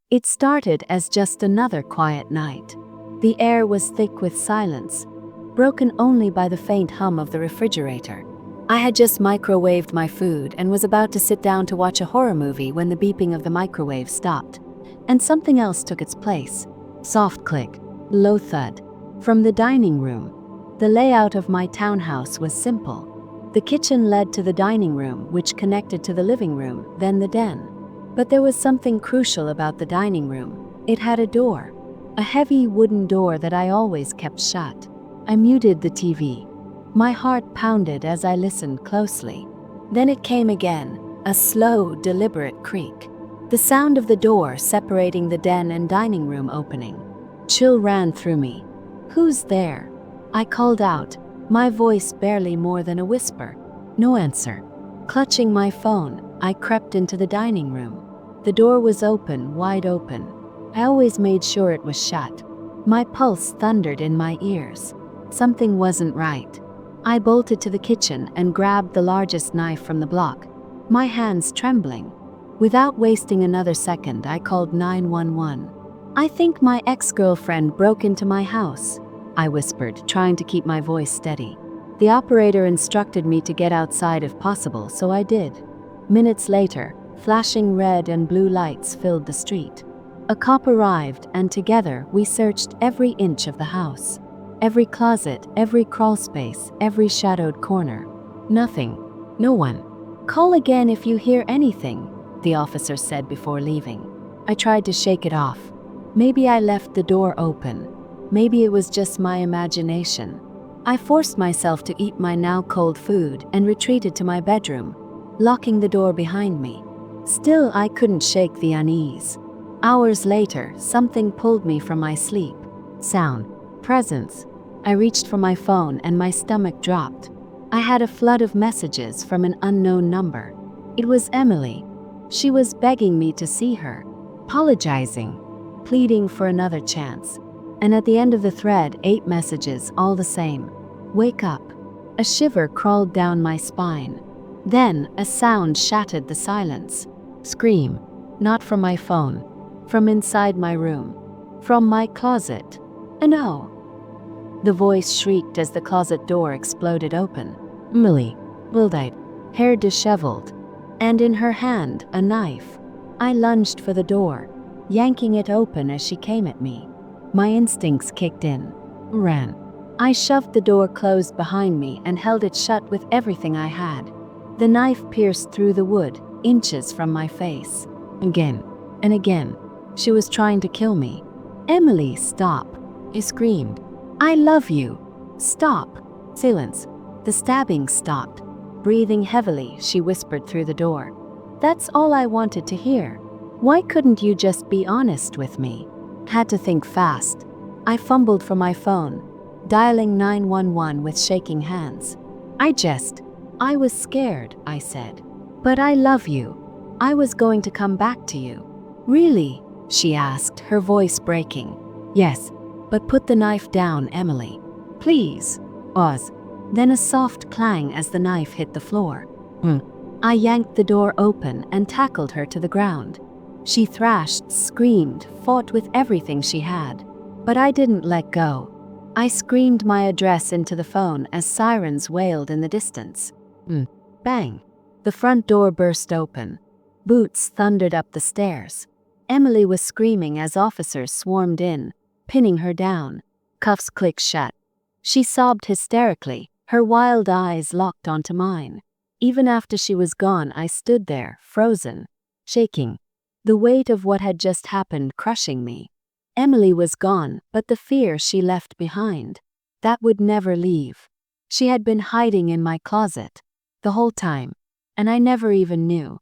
It started as just another quiet night. The air was thick with silence, broken only by the faint hum of the refrigerator. I had just microwaved my food and was about to sit down to watch a horror movie when the beeping of the microwave stopped, and something else took its place. Soft click, low thud. From the dining room. The layout of my townhouse was simple. The kitchen led to the dining room, which connected to the living room, then the den. But there was something crucial about the dining room. It had a door. A heavy wooden door that I always kept shut. I muted the TV. My heart pounded as I listened closely. Then it came again, a slow, deliberate creak. The sound of the door separating the den and dining room opening. Chill ran through me. "Who's there?" I called out, my voice barely more than a whisper. No answer. Clutching my phone, I crept into the dining room. The door was open, wide open. I always made sure it was shut. My pulse thundered in my ears. Something wasn't right. I bolted to the kitchen and grabbed the largest knife from the block, my hands trembling. Without wasting another second, I called 911. "I think my ex-girlfriend broke into my house," I whispered, trying to keep my voice steady. The operator instructed me to get outside if possible, so I did. Minutes later, flashing red and blue lights filled the street. A cop arrived, and together we searched every inch of the house. Every closet, every crawl space, every shadowed corner. Nothing. No one. "Call again if you hear anything," the officer said before leaving. I tried to shake it off. Maybe I left the door open. Maybe it was just my imagination. I forced myself to eat my now cold food and retreated to my bedroom, locking the door behind me. Still, I couldn't shake the unease. Hours later, something pulled me from my sleep. Sound. Presence. I reached for my phone and my stomach dropped. I had a flood of messages from an unknown number. It was Emily. She was begging me to see her, apologizing, pleading for another chance. And at the end of the thread, 8 messages, all the same. "Wake up." A shiver crawled down my spine. Then, a sound shattered the silence. Scream. Not from my phone. From inside my room. From my closet. "No." The voice shrieked as the closet door exploded open. Emily, wild-eyed, hair disheveled, and in her hand, a knife. I lunged for the door, yanking it open as she came at me. My instincts kicked in. Ran. I shoved the door closed behind me and held it shut with everything I had. The knife pierced through the wood, inches from my face. Again and again, she was trying to kill me. "Emily, stop!" I screamed. "I love you! Stop!" Silence. The stabbing stopped. Breathing heavily, she whispered through the door. "That's all I wanted to hear. Why couldn't you just be honest with me?" Had to think fast. I fumbled for my phone, dialing 911 with shaking hands. I was scared," I said. "But I love you. I was going to come back to you." "Really?" she asked, her voice breaking. "Yes, but put the knife down, Emily. Please." Oz. Then a soft clang as the knife hit the floor. I yanked the door open and tackled her to the ground. She thrashed, screamed, fought with everything she had. But I didn't let go. I screamed my address into the phone as sirens wailed in the distance. Bang! The front door burst open. Boots thundered up the stairs. Emily was screaming as officers swarmed in, pinning her down. Cuffs clicked shut. She sobbed hysterically, her wild eyes locked onto mine. Even after she was gone, I stood there, frozen, shaking, the weight of what had just happened crushing me. Emily was gone, but the fear she left behind, that would never leave. She had been hiding in my closet the whole time, and I never even knew.